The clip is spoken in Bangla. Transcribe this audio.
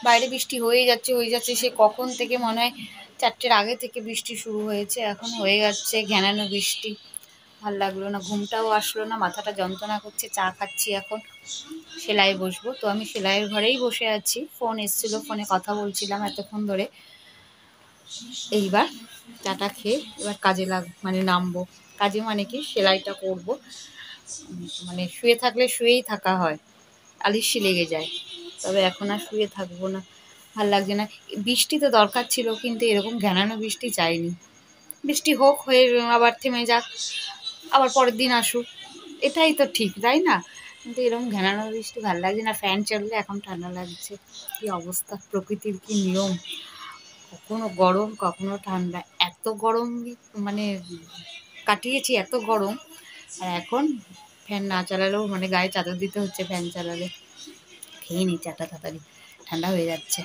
বাইরে বৃষ্টি হয়ে যাচ্ছে সে কখন থেকে, মনে হয় 4টের আগে থেকে বৃষ্টি শুরু হয়েছে, এখন হয়ে যাচ্ছে ঘ্যানানো বৃষ্টি। ভাল লাগলো না, ঘুমটাও আসলো না, মাথাটা যন্ত্রণা করছে। চা খাচ্ছি এখন, সেলাই বসবো। তো আমি সেলাইয়ের ঘরেই বসে আছি, ফোন এসেছিল, ফোনে কথা বলছিলাম এতক্ষণ ধরে। এইবার চাটা খেয়ে এবার কাজে মানে নামবো। কাজে মানে কি, সেলাইটা করব। মানে শুয়ে থাকলে শুয়েই থাকা হয়, আলিস্যি লেগে যায়। তবে এখন আর শুয়ে থাকবো না, ভাল লাগছে না। বৃষ্টি তো দরকার ছিল, কিন্তু এরকম ঘ্যানানো বৃষ্টি চাইনি। বৃষ্টি হোক, হয়ে আবার থেমে যাক, আবার পরের দিন আসুক, এটাই তো ঠিক, তাই না? কিন্তু এরকম ঘ্যানানো বৃষ্টি ভাল লাগছে না। ফ্যান চললে এখন ঠান্ডা লাগছে। কি অবস্থা, প্রকৃতির কি নিয়ম! কখনো গরম কখনো ঠান্ডা, এত গরম মানে কাটিয়েছি, এত গরম। আর এখন ফ্যান না চালালেও, মানে গায়ে চাদর দিতে হচ্ছে ফ্যান চালালে। খেয়ে নি চাটা, তাড়াতাড়ি ঠান্ডা হয়ে যাচ্ছে।